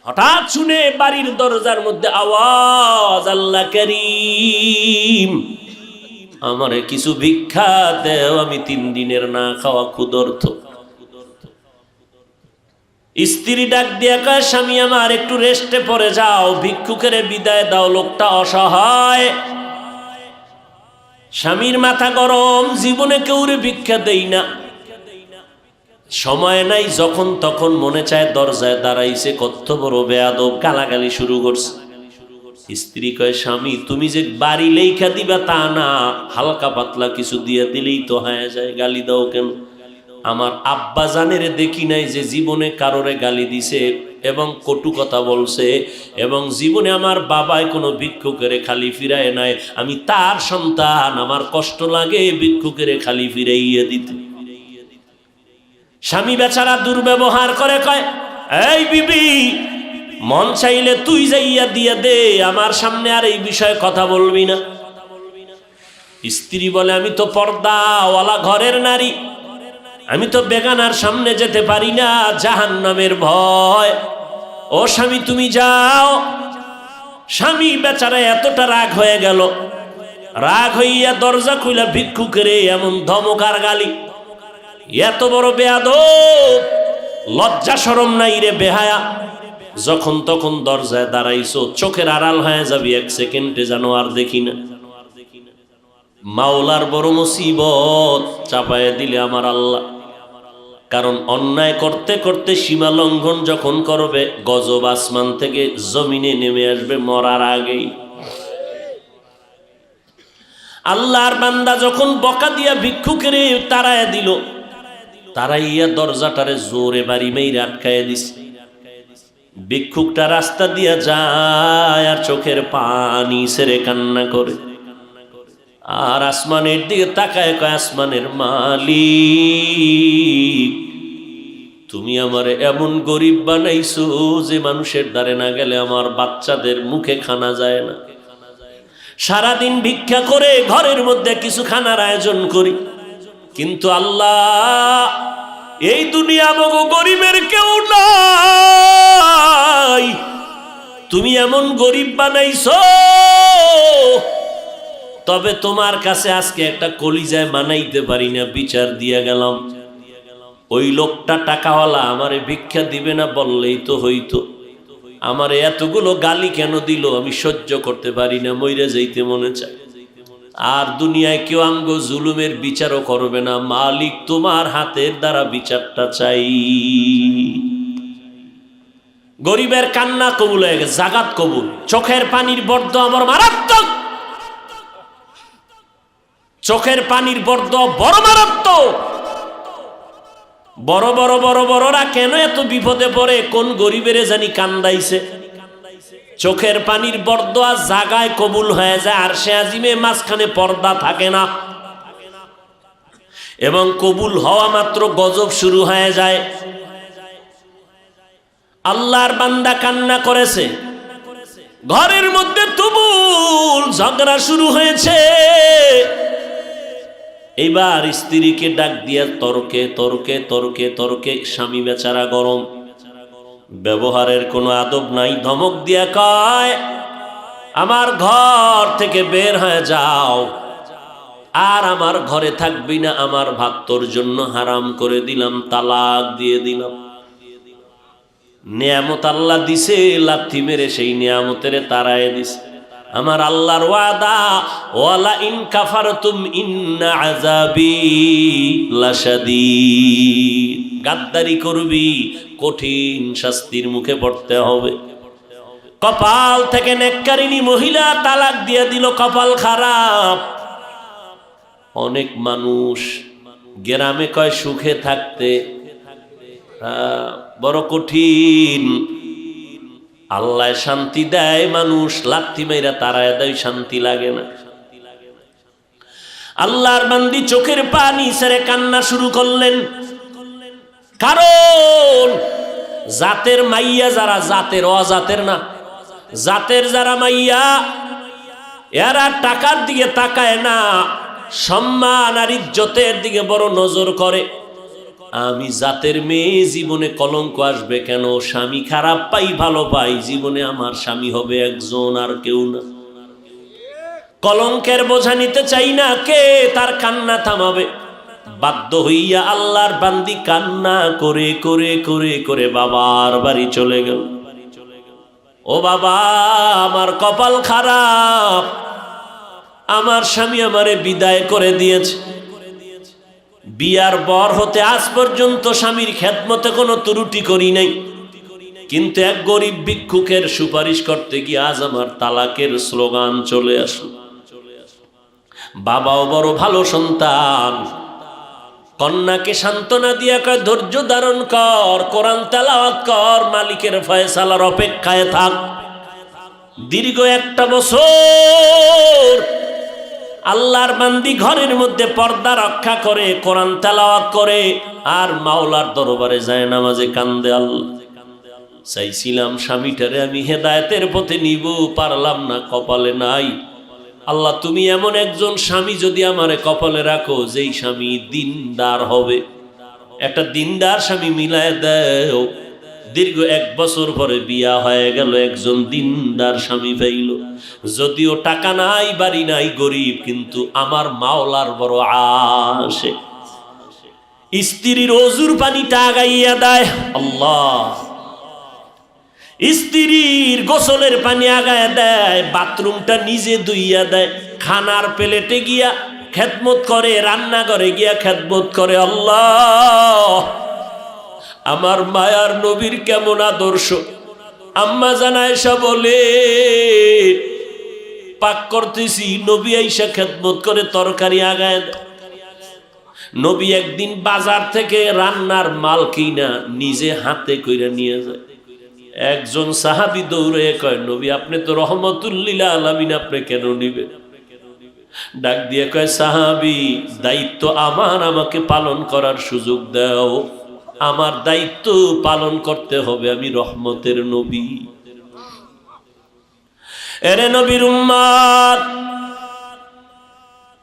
হঠাৎ শুনে বাড়ির দরজার মধ্যে আওয়াজ, আল্লাহ করিম, আমারে কিছু ভিক্ষা দেও, আমি 3 দিনের না খাওয়া ক্ষুধার্ত। স্ত্রী ডাক দিয়া কয়, স্বামী আমার একটু রেস্টে পড়ে যাও, ভিক্ষুকের বিদায় দাও, লোকটা অসহায়। স্বামীর মাথা গরম, জীবনে কেউরে ভিক্ষা দেই না, সময় নাই, যখন তখন মনে চায় দরজায় দাঁড়াইছে, কত বড় বেয়াদব, গালাগালি শুরু করছে। স্ত্রী কয়, স্বামী তুমি যে বাড়ি লেখা দিবা তা না, হালকা পাতলা কিছু দিয়ে দিলেই তো হয়ে যায়, গালি দাও কেন? আমার আব্বা জানেরে দেখি নাই যে জীবনে কারোরে গালি দিছে এবং কটু কথা বলছে, এবং জীবনে আমার বাবাই কোনো ভিক্ষুকের খালি ফিরায় নাই। আমি তার সন্তান, আমার কষ্ট লাগে ভিক্ষুকের খালি ফিরাইয়া দিতে। স্বামী বেচারা দুর্ব্যবহার করে, কয়, এই বিবি, মন চাইলে তুই যাইয়া দিয়া দে, আমার সামনে আর এই বিষয়ে কথা বলবি না। স্ত্রী বলে, আমি তো পর্দাওয়ালা ঘরের নারী, আমি তো বেগানার সামনে যেতে পারি না, জাহান্নামের ভয়। ও স্বামী তুমি যাও। স্বামী বেচারা এতটা রাগ হয়ে গেল, রাগ হইয়া দরজা খুইলা ভিক্ষুকের এমন ধমক আর গালি, এত বড় বেয়াদব, লজ্জা শরম নাই রে বেহায়া, যখন তখন দরজায় দাঁড়াইছো, চোখের আড়াল হয়ে যাবি 1 সেকেন্ডে যেন আর দেখি না। মাওলার বড় মুসিবত চাপায় দিলে আমার আল্লাহ। কারণ অন্যায় করতে করতে সীমা লঙ্ঘন যখন করবে, গজব আসমান থেকে জমিনে নেমে আসবে মরার আগেই। আল্লাহর বান্দা যখন বকা দিয়া ভিক্ষুকের তাড়ায় দিল, তারাইয়া দরজাটারে জোরে বাড়ি মেরে আটকায় দিছে। ভিক্ষুকটা রাস্তা দিয়া যায় আর চোখের পানি ছেড়ে কান্না করে, আর আসমানের দিকে তাকায়, কয়, আসমানের মালিক, তুমি আমারে এমন গরিব বানাইছো যে মানুষের দ্বারে না গেলে আমার বাচ্চাদের মুখে খানা যায় না। সারাদিন ভিক্ষা করে ঘরের মধ্যে কিছু খানার আয়োজন করি, কিন্তু আল্লাহ, এই দুনিয়া মগো গরিবের কেউ নাই, তুমি এমন গরিব বানাইছো, তবে তোমার কাছে আজকে একটা কলিজায় মানাইতে পারি না, বিচার দিয়া গেলাম। ওই লোকটা টাকাওয়ালা আমারে ভিক্ষা দিবে না বললেই তো হইতো, আমারে এতগুলো গালি কেন দিল আমি সহ্য করতে পারি না, মইরা যাইতে মনে চায়। আর দুনিয়ায় কেউ আমগো জুলুমের বিচারও করবে না, মালিক তোমার হাতের দ্বারা বিচারটা চাই। গরিবের কান্না কবুল হয়ে গেছে, জাগাত কবুল। চোখের পানির বর্দ আমার মারাত্মক, চোখের পানির বর্দ বড় মারাত্মক। বড় বড় বড় বড়রা কেন এত বিপদে পড়ে, কোন গরিবের জানি কান্দাইছে। চোখের পানির বর্দোয়া জাগায় কবুল হয়ে যায়, আর সে আজিমে মাঝখানে পর্দা থাকে না, এবং কবুল হওয়া মাত্র গজব শুরু হয়ে যায়। আল্লাহর বান্দা কান্না করেছে, ঘরের মধ্যে তুমুল ঝগড়া শুরু হয়েছে। এইবার স্ত্রীকে ডাক দিয়া তর্কে তর্কে তর্কে তর্কে, স্বামী বেচারা গরম, ব্যবহারের কোনো আদব নাই, ধমক দিয়া কয়, আমার ঘর থেকে বের হয়ে যাও, আর আমার ঘরে থাকবি না, আমার ভাত তোর জন্য হারাম করে দিলাম, তালাক দিয়ে দিলাম। নিয়ামত আল্লাহ দিছে, লাথি মেরে সেই নিয়ামতের তাড়ায় দিছে। আমার আল্লাহর ওয়াদা, ওয়ালা ইন কাফারতুম ইন্না আযাবি লাশাদীদ, গাদ্দারি করবি কঠিন শাস্তির মুখে পড়তে হবে। কপাল থেকে নেককারিনী মহিলা তালাক দিয়ে দিল, কপাল খারাপ। অনেক মানুষ গ্রামে কয় সুখে থাকতে, বড় কঠিন। আল্লাহ শান্তি দেয়, মানুষ লাথি মাইরা তারায় দেয়, শান্তি লাগে না। আল্লাহর বান্দি চোখের পানি ছেড়ে কান্না শুরু করলেন, কারণ জাতের মাইয়া যারা, জাতের অজাতের না, জাতের যারা মাইয়া, এরা টাকার দিকে তাকায় না, সম্মান আর ইজ্জতের দিকে বড় নজর করে। আমি জাতের মেয়ে, জীবনে কলঙ্ক আসবে কেন? স্বামী খারাপ পাই ভালো পাই, জীবনে আমার স্বামী হবে একজন, আর কেউ না। কলঙ্কের বোঝা নিতে চাই না, কে তার কান্না থামাবে? বাধ্য হইয়া আল্লাহর বান্দি কান্না করে করে করে করে বাবার বাড়ি চলে গেল। ও বাবা, আমার কপাল খারাপ, আমার স্বামী আমারে বিদায় করে দিয়েছে। বিয়ার বর হতে আজ পর্যন্ত স্বামীর খেদমতে কোনো ত্রুটি করি নাই, কিন্তু এক গরিব ভিক্ষুকের সুপারিশ করতে গিয়ে আজ আমার তালাকের স্লোগান চলে আসলো। বাবাও বড় ভালো সন্তান, কন্যাকে সান্ত্বনা দিয়া কয় ধৈর্য ধারণ কর, কোরআন তেলাওয়াত কর, মালিকের ফয়সালার অপেক্ষায় থাক। দীর্ঘ 1 বছর আল্লাহর বান্দি ঘরের মধ্যে পর্দা রক্ষা করে, কোরআন তেলাওয়াত করে, আর মাওলার দরবারে যায় নামাজে কান্দে। আল্লাহ, চাইছিলাম স্বামীটারে আমি হেদায়েতের পথে নিব, পারলাম না, কপালে নাই। আল্লাহ, তুমি এমন একজন স্বামী যদি আমারে কপালে রাখো, যেই স্বামী দিনদার হবে, একটা দিনদার স্বামী মিলায় দাও। দীর্ঘ 1 বছর পরে বিয়া হয়ে গেল, একজন দিনদার স্বামী পাইল। যদিও টাকা নাই, বাড়ি নাই, গরিব, কিন্তু আমার মাওলার বড় আশে। স্ত্রীর ওজুর পানিটা আগাইয়া দেয় আল্লাহ, স্ত্রীর গোসলের পানি আগায় দেয়, বাথরুমটা নিজে ধুইয়া দেয়, খানার প্লেটে গিয়া খেদমত করে, রান্নাঘরে গিয়া খেদমত করে। আল্লাহ, আমার মায়ার নবীর কেমন আদর্শ! আম্মা জান আয়েশা বলে, পাক করতেছি, নবী আয়েশা খেদমত করে, তরকারি আগায় দেয়। নবী একদিন বাজার থেকে রান্নার মাল কিনা নিজে হাতে কইরা নিয়ে যায়। একজন সাহাবী দৌড়ে কয়, নবী আপনি তো রহমতুল্লিল আলামিন, আপনি কেন নিবেন? ডাক দিয়ে কয়, সাহাবী, দায়িত্ব আমার, আমাকে পালন করার সুযোগ দাও, আমার দায়িত্ব পালন করতে হবে, আমি রহমতের নবী। এরে নবীর উম্মত,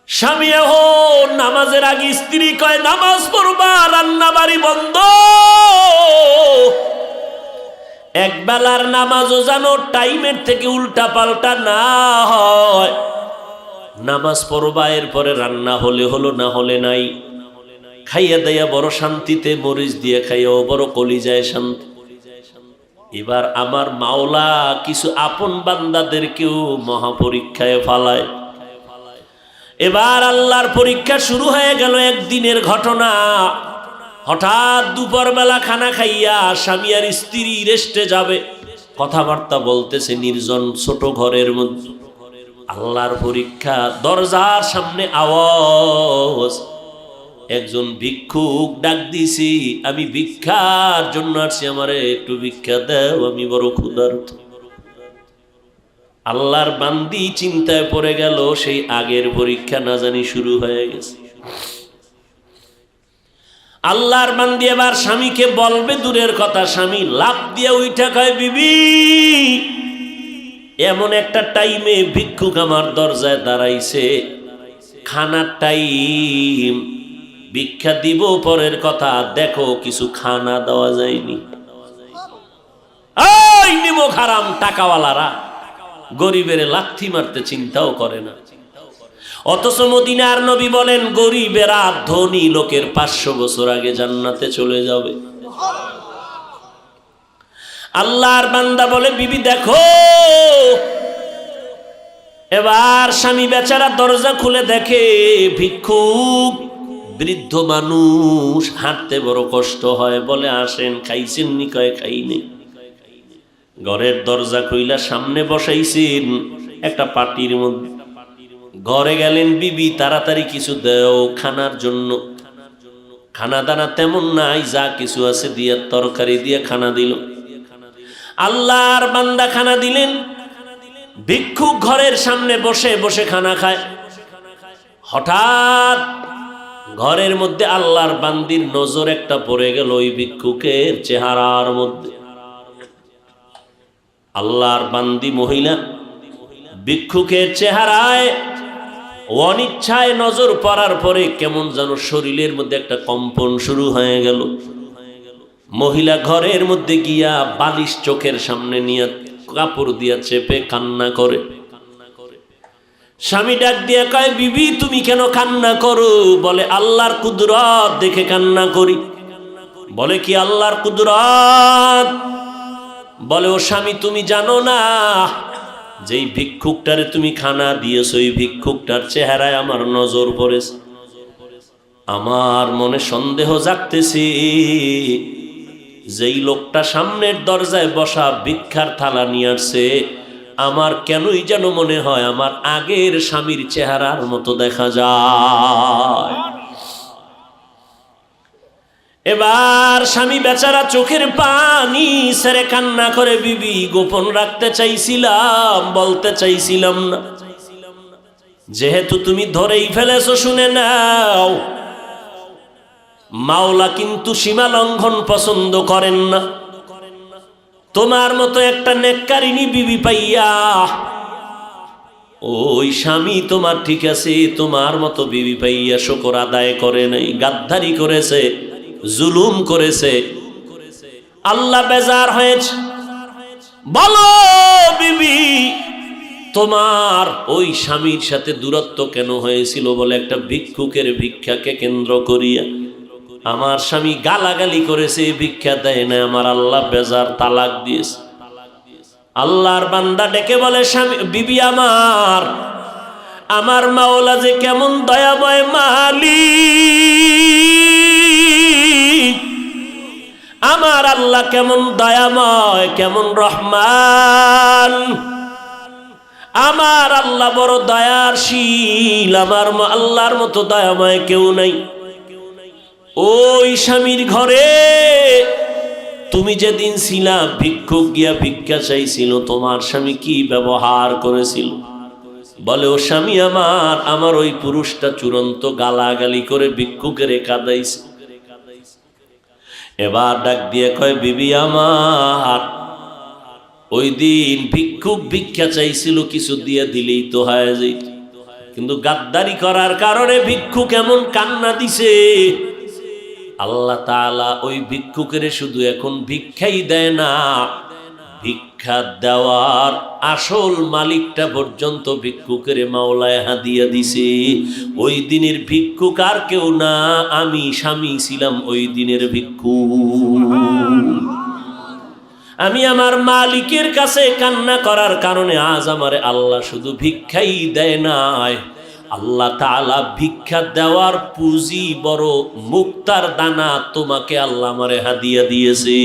স্বামী এখন নামাজের আগে স্ত্রী কয় নামাজ পড়বা, রান্না বাড়ি বন্ধ। একবেলার নামাজও জানো টাইমের থেকে উল্টা পাল্টা না হয়। নামাজ পড়বা, এরপরে রান্না হলে হলো, না হলে নাই। খাইয়া দাইয়া বড় শান্তিতে, মরিচ দিয়ে খাইয়াও বড় কলিজায় শান্তি। এবার আমার মাওলা কিছু আপন বান্দাদেরকেও মহাপরীক্ষায় ফালায়। এবার আল্লাহর পরীক্ষা শুরু হয়ে গেল। একদিনের ঘটনা, হঠাৎ দুপুরবেলা খানা খাইয়া স্বামী আর স্ত্রী রেস্টে যাবে, কথাবার্তা বলতেছে নির্জন ছোট ঘরের মধ্যে। আল্লাহর পরীক্ষা, দরজার সামনে আওয়াজ, একজন ভিক্ষুক ডাক দিছি, আমি ভিক্ষার জন্য আসছি, আমারে একটু ভিক্ষা দাও, আমি বড় ক্ষুধার্ত। আল্লাহর বান্দি চিন্তায় পড়ে গেল, সেই আগের পরীক্ষা না জানি শুরু হয়ে গেছে। আল্লাহর বান্দি এবার স্বামীকে বলবে দূরের কথা, স্বামী লাফ দিয়ে উইঠা কয়, বিবি, এমন একটা টাইমে ভিক্ষুক আমার দরজায় দাঁড়াইছে, খানার টাইম, ভিক্ষা দিব পরের কথা, দেখো কিছু খানা দেওয়া যায়নি। এই নিমক হারাম টাকাওয়ালারা গরিবের লাথি মারতে চিন্তাও করে না। অথচ মদিনার নবী বলেন, গরিবেরা ধনী লোকের 500 বছর আগে জান্নাতে চলে যাবে। আল্লাহর বান্দা বলে, বিবি দেখো। এবার স্বামী বেচারা দরজা খুলে দেখে ভিক্ষুক, বৃদ্ধ মানুষ, হাঁটতে বড় কষ্ট হয়। বলে, আসেন, খাইছেন নি? কয়, খাইনি। ঘরের দরজা খুইলা সামনে বসাইছেন একটা পাটির মধ্যে। ঘরে গেলেন, বিবি তাড়াতাড়ি কিছু দাও খানার জন্য। খানা দানা তেমন নাই, যা কিছু আছে দিয়া তরকারি দিয়ে খানা দিল। আল্লাহর বান্দা খানা দিলেন। ভিক্ষুক ঘরের সামনে বসে বসে খানা খায়। হঠাৎ ঘরের মধ্যে আল্লাহর বান্দির নজর একটা পড়ে গেল ওই ভিক্ষুকের চেহারার মধ্যে। আল্লাহর বান্দি মহিলা ভিক্ষুকের চেহারায় অনিচ্ছায় নজর পড়ার পরে কেমন যেন শরীরের মধ্যে একটা কম্পন শুরু হয়ে গেল। মহিলা ঘরের মধ্যে গিয়া বালিশ চোখের সামনে নিয়ে কাপড় দিয়া চেপে কান্না করে। স্বামী ডাক দিয়ে কয়, বিবি তুমি কেন কান্না করো? বলে আল্লাহর কুদরত দেখে কান্না করি। বলে কি আল্লাহর কুদরত? বলে ও স্বামী তুমি জানো না, যেই ভিক্ষুকটারে তুমি খানা দিয়েছো ওই ভিক্ষুকটার চেহারায় আমার নজর পড়েছে। আমার মনে সন্দেহ জাগতেছে, যেই লোকটা সামনের দরজায় বসা ভিক্ষার থালা নিয়ে আসছে আমার কেনই যেন মনে হয় আমার আগের স্বামীর চেহারার মতো দেখা যায়। এবার স্বামী বেচারা চোখের পানি ছেড়ে কান্না করে, বিবি গোপন রাখতে চাইছিলাম, বলতে চাইছিলাম না, যেহেতু তুমি ধরেই ফেলেছো শুনে নাও, মাওলা কিন্তু সীমা লঙ্ঘন পছন্দ করেন না। তোমার মতো একটা নেককারিনী বিবি পাইয়া ওই স্বামী তোমার ঠিক আছে, তোমার মতো বিবি পাইয়া শুকর আদায় করে নাই, গাদ্দারি করেছে, জুলুম করেছে, আল্লাহ বেজার হয়েছে। বলো বিবি তোমার ওই স্বামীর সাথে দূরত্ব কেন হয়েছিল? বলে একটা ভিক্ষুকের ভিক্ষাকে কেন্দ্র করিয়া আমার স্বামী গালাগালি করেছে, ভিক্ষা দেয় না, আমার আল্লাহ বেজার, তালাক দিয়েছে। আল্লাহর বান্দা ডেকে বলে, স্বামী বিবি আমার মাওলা যে কেমন দয়াময় মালিক, আমার আল্লাহ কেমন দয়াময়, কেমন রহমান, আমার আল্লাহ বড় দয়াশীল, আমার আল্লাহর মতো দয়াময় কেউ নাই। ওই স্বামীর ঘরে তুমি যেদিন ছিলা, ভিক্ষুক গিয়া ভিক্ষা চাইছিল, তোমার স্বামী কি ব্যবহার করেছিল? বলে ও স্বামী আমার ওই পুরুষটা চূড়ান্ত গালাগালি করে ভিক্ষুকের কাঁদাইছে। এবার ডাক দিয়ে কয়, বিবি ওই দিন ভিক্ষুক ভিক্ষা চাইছিল, কিছু দিয়ে দিলেই তো হয়ে যেত, কিন্তু গাদ্দারি করার কারণে ভিক্ষুক এমন কান্না দিছে, আল্লাহ তাআলা ওই ভিক্ষুকের শুধু এখন ভিক্ষাই দেয় না, ভিক্ষা দেওয়ার আসল মালিকটা পর্যন্ত ভিক্ষুকের মাওলায় হাদিয়া দিছে। ওই দিনের ভিক্ষুক আর কেউ না, আমি স্বামী ছিলাম ওই দিনের ভিক্ষুক। আমি আমার মালিকের কাছে কান্না করার কারণে আজ আমারে আল্লাহ শুধু ভিক্ষাই দেয় নাই, আল্লাহ তাআলা ভিক্ষা দেওয়ার পুঁজি বড় মুক্তার দানা তোমাকে আল্লাহ আমারে হাদিয়া দিয়েছে।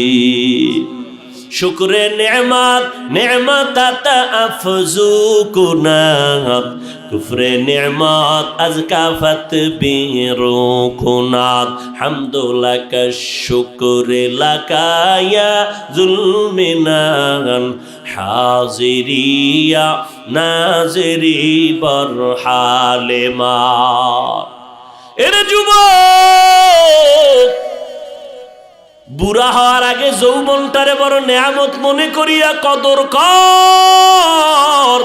শুকরে নেমাত নেমাত আফজু কুনাত, কুফরে নেমাত আজকাফত বিরু কুনাত, হামদুলাকা শুকরে লাকায়া জুলমিনান, হাজিরিয়া নাজরি বরহালে মা। এর যুবক, বুড়া হওয়ার আগে যৌবনটারে বড় নেয়ামত মনে করিয়া কদর কর।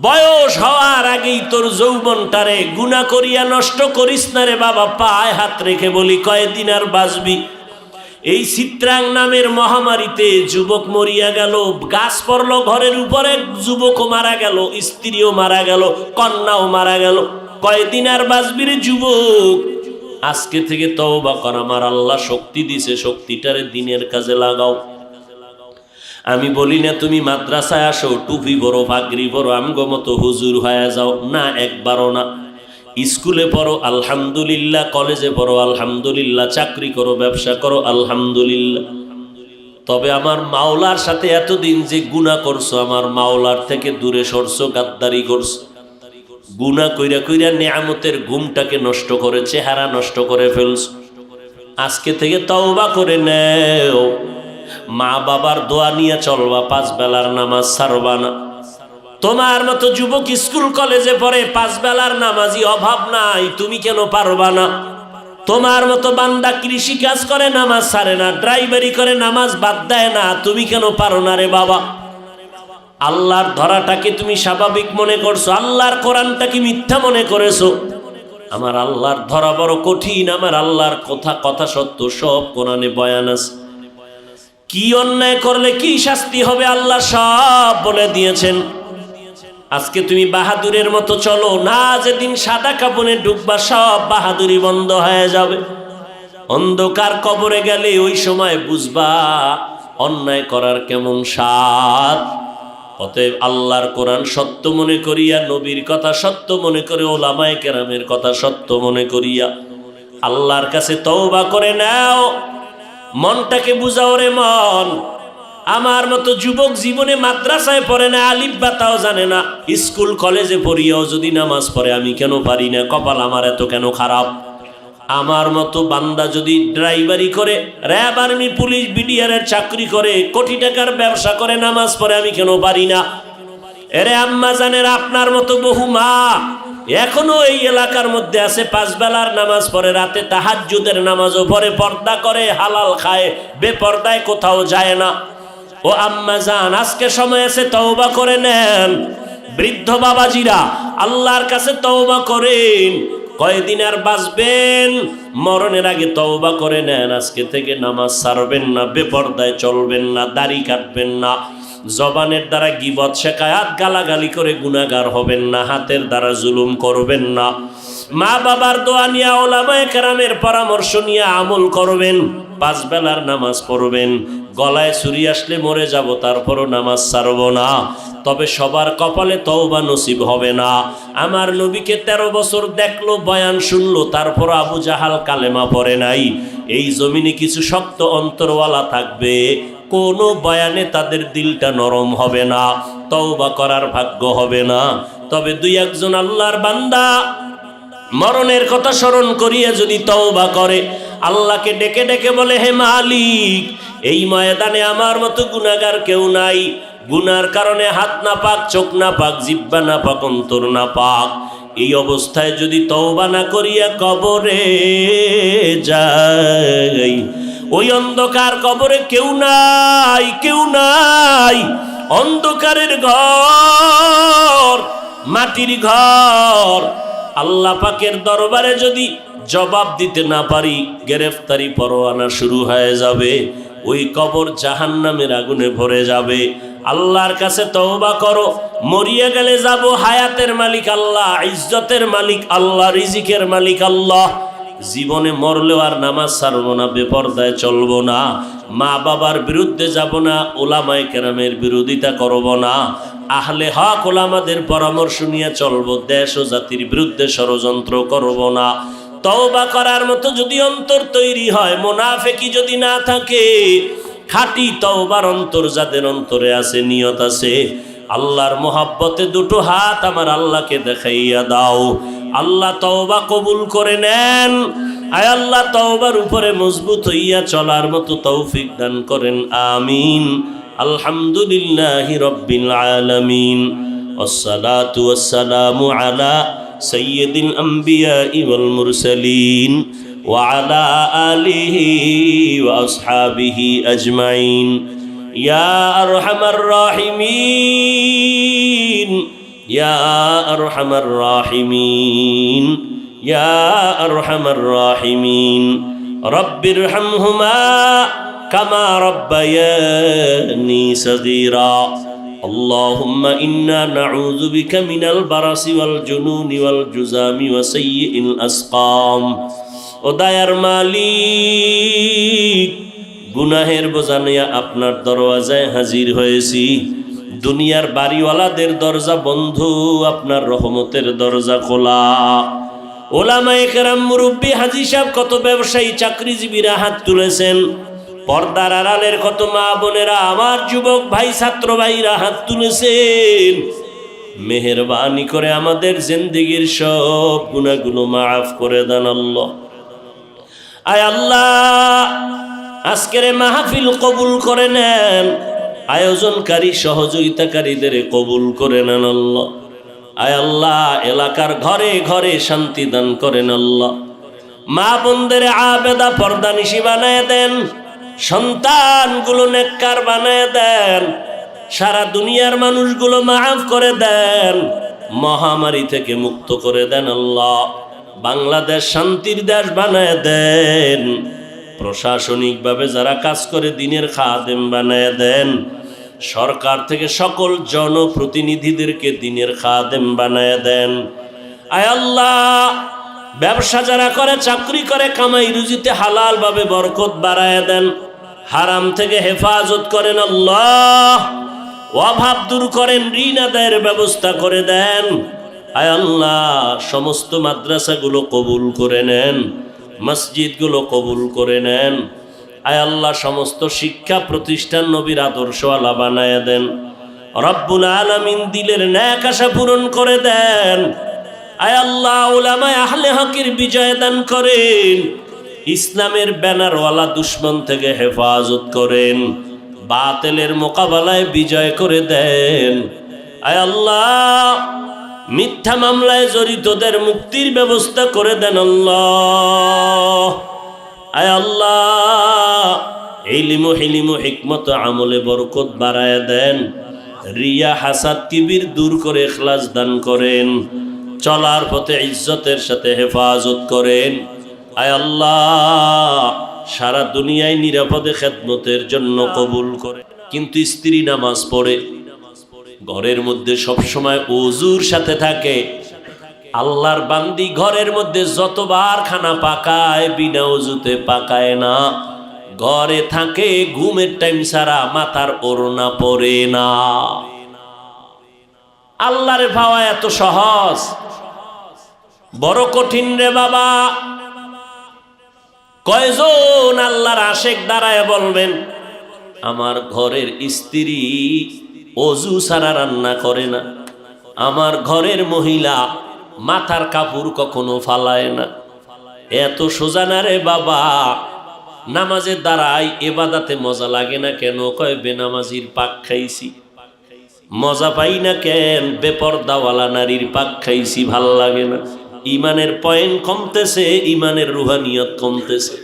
বয়স হওয়ার আগেই তোর যৌবনটারে গুনাহ করিয়া নষ্ট করিস না রে বাবা। পায়ে হাত রেখে বলি, কয়দিন আর বাঁচবি? এই চিত্রাং নামের মহামারীতে যুবক মরিয়া গেল, গাছ পড়লো ঘরের উপরে, যুবকও মারা গেল, স্ত্রীও মারা গেল, কন্যাও মারা গেল। কয়দিন আর বাঁচবি রে যুবক? আজকে থেকে তওবা কর, আমার আল্লাহ শক্তি দিছে, শক্তিটারে দিনের কাজে লাগাও। আমি বলি না তুমি মাদ্রাসায় আসো, টুপি পরো, পাগড়ি পরো, আমগো মতো হুজুর হয়ে যাও, না, একবারও না। স্কুলে পড়ো আলহামদুলিল্লাহ, কলেজে পড়ো আলহামদুলিল্লাহ, চাকরি করো, ব্যবসা করো আলহামদুলিল্লাহ। তবে আমার মাওলার সাথে এতদিন যে গুনাহ করছো, আমার মাওলার থেকে দূরে সরছো, গাদ্দারি করছো, গুনাহ কইরা কইরা নিয়ামতের ঘুমটাকে নষ্ট করে, চেহারা নষ্ট করে ফেলছো। আজকে থেকে তওবা করে নেও, মা বাবার দোয়া নিয়ে চলবা, 5 বেলার নামাজ ছাড়বা না। তোমার মতো যুবক স্কুল কলেজে পড়ে, 5 বেলার নামাজি অভাব নাই, তুমি কেন পারবা না? তোমার মতো বান্দা কৃষি কাজ করে, নামাজ ছাড়ে না, ড্রাইভারি করে, নামাজ বাদ দেয় না, তুমি কেন পারো না রে বাবা? আল্লাহর ধরাটাকে তুমি স্বাভাবিক মনে করছো, আল্লাহর কোরআনটাকে মিথ্যা মনে করেছো। আমার আল্লাহর ধরা বড় কঠিন, আমার আল্লাহর কথা সত্য, সব কোরআনে বয়ান আছে। কি অন্যায় করলে কি শাস্তি হবে আল্লাহ সব বলে দিয়েছেন। আজকে তুমি বাহাদুরের মতো চলো না, যেদিন সাদা কাপড়ে ঢুকবা সব বাহাদুরি বন্ধ হয়ে যাবে। অন্ধকার কবরে গেলে ওই সময় বুঝবা অন্যায় করার কেমন স্বাদ। অতএব আল্লাহর কোরআন সত্য মনে করিয়া, নবীর কথা সত্য মনে করে, ওলামায়ে কেরামের কথা সত্য মনে করিয়া আল্লাহর কাছে তওবা করে নাও। মনটাকে বুঝাও রে মন, আমার মতো যুবক জীবনে মাদ্রাসায় পড়ে না, আলিফ বা তাও জানে না, স্কুল কলেজে পড়িয়াও যদি নামাজ পড়ে আমি কেন পারি না? কপাল আমার এত কেন খারাপ? আমার মতো বান্দা যদি ড্রাইভারি করে, র্যাব, আর্মি, পুলিশ, বিডিআরের চাকরি করে, কোটি টাকার ব্যবসা করে, নামাজ পড়ে আমি কেন পারি না? এরে আম্মা জানের, আপনার মতো বহু মা এখনো এই এলাকার মধ্যে আছে, 5 বেলার নামাজ পড়ে, রাতে তাহাজ্জুদের নামাজও পড়ে, পর্দা করে, হালাল খায়, বেপর্দায় কোথাও যায় না। ও আম্মা জান, আজকে সময় আছে, তওবা করে নেন। বৃদ্ধ বাবাজিরা আল্লাহর কাছে তওবা করেন। কয়দিন আর বাঁচবেন? মরণের আগে তওবা করে নেন। আজকে থেকে নামাজ ছাড়বেন না, বেপর্দায় চলবেন না, দাড়ি কাটবেন না, জবানের দ্বারা গীবত শেখায়াত গালাগালি করে গুনাহগার হবেন না, হাতের দ্বারা জুলুম করবেন না, মা বাবার দোয়া নিয়ে, ওলামায়ে কেরামের পরামর্শ নিয়ে আমল করবেন, 5 বেলার নামাজ পড়বেন। গলায় ছুরি আসলে মরে যাব, তারপরও নামাজ ছাড়ব না। তবে সবার কপালে তওবা নসিব হবে না। আমার নবীকে 13 বছর দেখলো, বয়ান শুনলো, তারপর আবু জাহাল কালেমা পড়ে নাই। এই জমিনে কিছু শক্ত অন্তরওয়ালা থাকবে, কোনো বয়ানে তাদের দিলটা নরম হবে না, তওবা করার ভাগ্য হবে না। তবে 2-1 আল্লাহর বান্দা মরণের কথা স্মরণ করিয়া যদি তওবা করে, আল্লাহকে ডেকে ডেকে বলে, হে মালিক, এই ময়দানে আমার মতো গুনাহগার কেউ নাই, গুনার কারণে হাত না পাক, চোখ না পাক, জিহ্বা না পাক, অন্তর না পাক, এই অবস্থায় যদি তওবা না করিয়া কবরে যাই, ওই অন্ধকার কবরে কেউ নাই, কেউ নাই, অন্ধকারের ঘর, মাটির ঘর। আল্লাহ পাকের দরবারে যদি জবাব দিতে না পারি, গ্রেফতারি পরোয়ানা শুরু হয়ে যাবে, ওই কবর জাহান্নামের আগুনে ভরে যাবে। আল্লাহর কাছে তওবা করো। মরিয়া গেলে যাব, হায়াতের মালিক আল্লাহ, ইজ্জতের মালিক আল্লাহ, রিজিকের মালিক আল্লাহ। জীবনে মরলেও আর নামাজ ছাড়বো না, বেপর্দায় চলবো না, মা বাবার বিরুদ্ধে যাব না, ওলামায়ে কেরামের বিরোধিতা করব না, আহলে হক ওলামাদের পরামর্শ নিয়ে চলবো, দেশ ও জাতির বিরুদ্ধে ষড়যন্ত্র করব না। তওবা করার মতো যদি অন্তর তৈরি হয়, মুনাফিকি যদি না থাকে, খাঁটি তওবার অন্তর যাদের অন্তরে আছে, নিয়ত আছে, আল্লাহর মোহাব্বতে 2 হাত আমার আল্লাহকে দেখাইয়া দাও। আল্লাহ তওবা কবুল করে নেন। আয় আল্লাহ, তওবার উপরে মজবুত হইয়া চলার মতো তৌফিক দান করেন, আমিন। আলহামদুলিল্লাহি রাব্বিল আলামিন, ওয়াসসালাতু ওয়াসসালামু আলা সাইয়্যিদিল আমবিয়াই ওয়াল মুরসালিন ওয়া আলা আলিহি ওয়া আসহাবিহি আজমাইন। ইয়া আরহামার রাহিমিন, ইয়া আরহামার রাহিমিন, ইয়া আরহামার রাহিমিন। রব্বিরহামহুমা কামা রব্বায়ানি সগীরা। اللهم إنا نعوذ بك من البرص والجنون والجذام وسيء الأسقام। ও দয়ার মালিক, গুনাহের বোঝা নিয়ে আপনার দরওয়াজায় হাজির হয়েছি। দুনিয়ার বাড়িওয়ালাদের দরজা বন্ধ, আপনার রহমতের দরজা খোলা। ওলামায়ে কেরাম, মুরব্বী, হাজী সাহেব, কত ব্যবসায়ী, চাকরিজীবীরা হাত তুলেছেন। পর্দার আড়ালের কত মা বোনেরা, আমার যুবক ভাই, ছাত্র ভাইরা হাত তুলেছেন। মেহেরবানি করে আমাদের জিন্দেগীর সব গুনাহগুলো মাফ করে দেন আল্লাহ। আয় আল্লাহ, আজকের মাহফিল কবুল করে নেন, আয়োজনকারী সহযোগিতাকারীদের কবুল করে নেন আল্লাহ। আয় আল্লাহ, এলাকার ঘরে ঘরে শান্তি দান করেন আল্লাহ। মা বোনদের আবেদা পর্দানিশী বানায় দেন, সন্তানগুলো নেককার বানায় দেন, সারা দুনিয়ার মানুষগুলো মাফ করে দেন, মহামারী থেকে মুক্ত করে দেন আল্লাহ। বাংলাদেশ শান্তির দেশ বানায় দেন, প্রশাসনিকভাবে যারা কাজ করে দিনের খাদেম বানায় দেন, সরকার থেকে সকল জনপ্রতিনিধিদেরকে দিনের খাদেম বানায় দেন। আয় আল্লাহ, ব্যবসা যারা করে, চাকরি করে, কামাই রুজিতে হালাল ভাবে বরকত বাড়ায় দেন, হারাম থেকে হেফাজত করেন আল্লাহ। অভাব দূর করেন, ঋণ আদায়ের ব্যবস্থা করে দেন। আয় আল্লাহ, সমস্ত মাদ্রাসাগুলো কবুল করে নেন, মসজিদগুলো কবুল করে নেন। আয় আল্লাহ, সমস্ত শিক্ষা প্রতিষ্ঠান নবীর আদর্শওয়ালা বানায় দেন। রব্বুল আলামিন দিলের ন্যাক আশা পূরণ করে দেন। আয় আল্লাহ, উলামায়ে আহলে হকের বিজয় দান করেন, ইসলামের ব্যানারওয়ালা দুশ্মন থেকে হেফাজত করেন, বাতিলের মোকাবেলায় বিজয় করে দেন। আয় আল্লাহ, মিথ্যা মামলায় জড়িতদের মুক্তির ব্যবস্থা করে দেন আল্লাহ। আয় আল্লাহ, ইলম হিলিম হিকমত আমলে বরকত বাড়ায় দেন, রিয়া হাসাদ কিবির দূর করে ইখলাস দান করেন, চলার পথে ইজ্জতের সাথে হেফাজত করেন। আয় আল্লাহ, সারা দুনিয়ায় নিরাপদে খেদমতের জন্য কবুল করে। কিন্তু স্ত্রী নামাজ পড়ে, ঘরের মধ্যে সবসময় ওযুর সাথে থাকে। আল্লাহর বান্দি ঘরের মধ্যে যতবার খানা পাকায়, বিনা ওযুতে পাকায় না। ঘরে থাকে, ঘুমের টাইম ছাড়া মাথার ওড়না পরে না। আল্লাহরে পাওয়া এত সহজ? বড় কঠিন রে বাবা। কয়জন আল্লাহর আশেক দাঁড়ায় বলবেন, আমার ঘরের স্ত্রী ওযু ছাড়া রান্না করে না, আমার ঘরের মহিলা মাথার কাপড় কখনো ফালায় না। এত সোজা না রে বাবা। নামাজের দ্বারাই ইবাদতে মজা লাগে না কেন? কয় বেনামাজির পাক খাইছি। মজা পাই না কেন? বেপরদাওয়ালা নারীর পাক খাইছি, ভাল লাগে না। ইমানের পয়েন্ট কমতেছে, ইমানের রুহানিয়ত কমতেছে।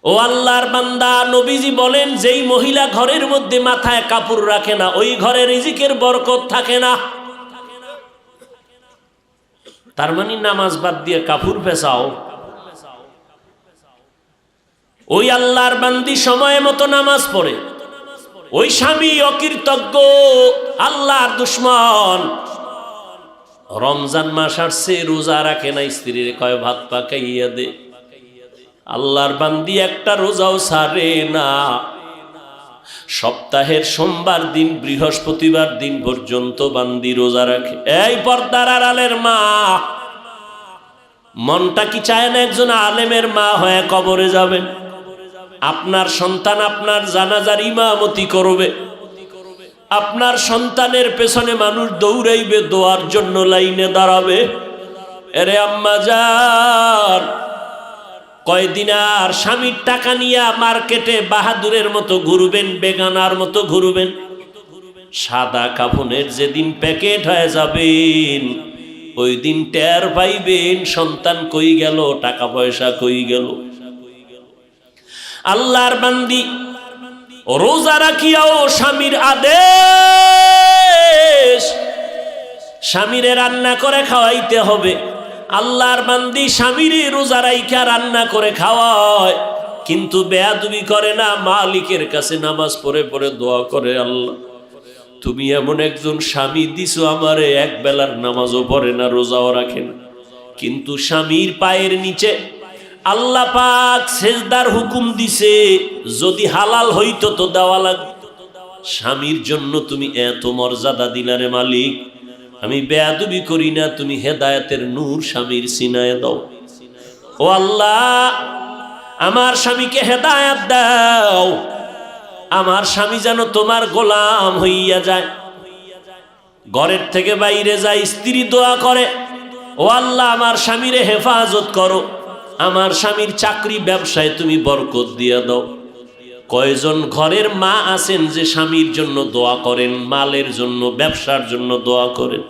ও আল্লাহর বান্দা, নবীজি বলেন, যেই মহিলা ঘরের মধ্যে মাথায় কাপড় রাখে না, ওই ঘরে রিজিকের বরকত থাকে না। তার মানে নামাজ বাদ দিয়ে কাপড় পেছাও। ওই আল্লাহর বান্দি সময় মতো নামাজ পড়ে, ওই স্বামী অকৃতজ্ঞ, আল্লাহর দুশ্মন। রমজান মাস আসছে, রোজা রাখে না, স্ত্রীর কয় ভাত পাকাইয়া দে। আল্লাহর বান্দি একটা রোজাও ছাড়ে না। সপ্তাহের সোমবার দিন, বৃহস্পতিবার দিন পর্যন্ত বান্দি রোজা রাখে। এই পর্দার আড়ালের মা, মনটা কি চায় না একজন আলেমের মা হয়ে কবরে যাবেন? আপনার সন্তান আপনার জানাজার ইমামতি করবে, আপনার সন্তানের পেছনে মানুষ দৌড়াইবে, দোয়ার জন্য লাইনে দাঁড়াবে। এরে আম্মা জান, কয়দিন আর স্বামীর টাকা নিয়ে মার্কেটে বাহাদুরের মতো ঘুরবেন, বেগানার মতো ঘুরবেন? সাদা কাফনের যেদিন প্যাকেট হয়ে যাবেন, ওই দিন টের পাইবেন সন্তান কই গেল, টাকা পয়সা কই গেল। আল্লাহর বান্দি রোজা রাখিয়াও স্বামীর আদেশ, স্বামীরে রান্না করে খাওয়াইতে হবে। আল্লাহর বান্দি স্বামীরে রোজা রাইখা রান্না করে খাওয়ায়, কিন্তু বেয়াদবি করে না, মালিকের কাছে নামাজ পড়ে পড়ে দোয়া করে, আল্লাহ তুমি এমন একজন স্বামী দিছো আমারে, এক বেলার নামাজও পড়ে না, রোজাও রাখে না, কিন্তু স্বামীর পায়ের নিচে আল্লাহ পাক সেজদার হুকুম দিছে, যদি হালাল হইতো তো দেওয়া লাগবে। স্বামীর জন্য তুমি এত মর্যাদা দিলারে মালিক, আমি বেয়াদবি করি না, তুমি হেদায়েতের নূর স্বামীর সিনায় দাও। ও আল্লাহ, আমার স্বামীকে হেদায়েত দাও, আমার স্বামী যেন তোমার গোলাম হইয়া যায়। ঘরের থেকে বাইরে যায়, স্ত্রী দোয়া করে, ও আল্লাহ আমার স্বামীরে হেফাজত করো, আমার স্বামীর চাকরি ব্যবসায় তুমি বরকত দিয়া দাও। কয়জন ঘরের মা আছেন যে স্বামীর জন্য দোয়া করেন, মালের জন্য, ব্যবসার জন্য দোয়া করেন?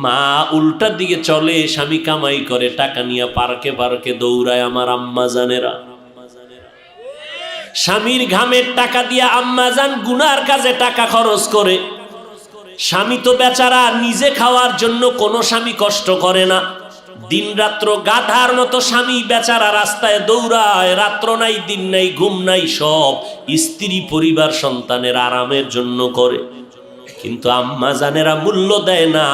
মা উল্টা দিকে চলে, স্বামী কামাই করে, টাকা নিয়ে পার্কে পার্কে দৌড়ায়। আমার আম্মা জানেরা, স্বামীর ঘামের টাকা দিয়া আম্মাজান গুনার কাজে টাকা খরচ করে। স্বামী তো বেচারা নিজে খাওয়ার জন্য কোনো স্বামী কষ্ট করে না, দিন রাত্র গাধার মতো স্বামী বেচারা রাস্তায় দৌড়ায়, রাত্র নাই দিন নাই ঘুম নাই, সব স্ত্রী পরিবার সন্তানের আরামের জন্য করে। কিন্তু আম্মাজানেরা মূল্য দেয় না।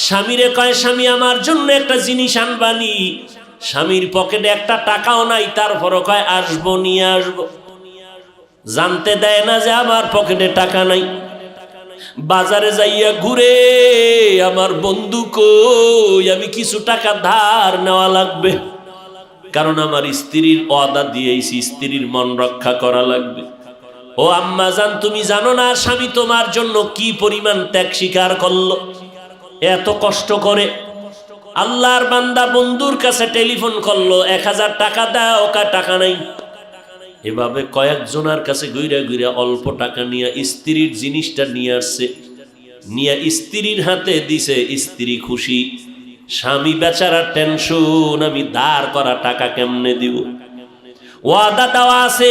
স্বামীরে কয় স্বামী আমার জন্য একটা জিনিস আনবানি, স্বামীর পকেটে একটা টাকাও নাই, তারপরও কয় আসবো নিয়ে আসবো। জানতে দেয় না যে আমার পকেটে টাকা নাই। বাজারে যাইয়া ঘুরে, আমার বন্ধু কই, আমি কিছু টাকা ধার নেওয়া লাগবে, কারণ আমার স্ত্রীর ওয়াদা দিয়েছি, স্ত্রীর মন রক্ষা করা লাগবে। ও আম্মাজান, তুমি জানো না স্বামী তোমার জন্য কি পরিমাণ ত্যাগ স্বীকার করলো, এত কষ্ট করে। আল্লাহর বান্দা বন্ধুর কাছে টেলিফোন করলো, 1000 টাকা দাও, টাকা নাই। এভাবে কয়েকজনের কাছে ঘুরে ঘুরে অল্প টাকা নিয়ে স্ত্রীর জিনিসটা নিয়ে আসছে, নিয়ে স্ত্রীর হাতে দিছে। স্ত্রী খুশি, স্বামী বেচারা টেনশন, আমি ধার করা টাকা কেমনে দিব। ওয়াদা দেওয়া আছে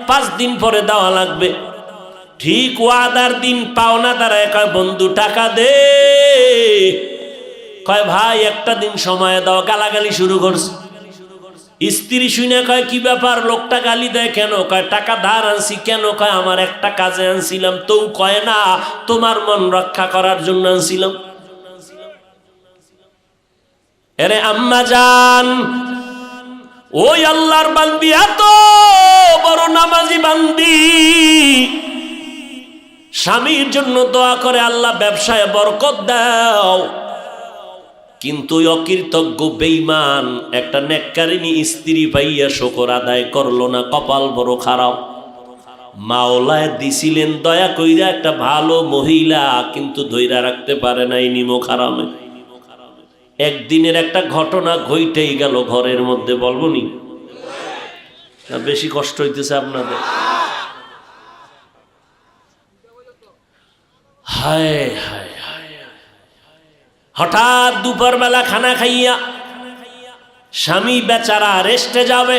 5 দিন পরে দেওয়া লাগবে। ঠিক ওয়াদার দিন পাওনা দাঁড়ায় কয় বন্ধু টাকা দে। কয় ভাই একটা দিন সময় দাও, গালাগালি শুরু করছে। স্ত্রী শুনে কয় কি ব্যাপার, লোকটা গালি দেয় কেন? কয় টাকা ধার আনছি। কেন? কয় আমার একটা কাজে আনছিলাম। তো কয় না তোমার মন রক্ষা করার জন্য আনছিলাম। আরে আম্মা জান, ওই আল্লাহর বান্দি এত বড় নামাজি বান্দি, স্বামীর জন্য দোয়া করে আল্লাহ ব্যবসায় বরকত দাও, কিন্তু অকৃতজ্ঞ বেঈমান একটা নেককারিনী স্ত্রী পাইয়া শুকর আদায় করলো না, কপাল বড় খারাপ। মাওলায় দিছিলেন দয়া কইরা একটা ভালো মহিলা, কিন্তু ধইরা রাখতে পারে নাই নিমক হারামে। একদিনের একটা ঘটনা ঘইটেই গেল ঘরের মধ্যে, বলবো নি? বেশি কষ্ট হইতেছে আপনাদের? হায় হায়, হঠাৎ দুপুরবেলা খানা খাইয়া স্বামী বেচারা রেস্টে যাবে,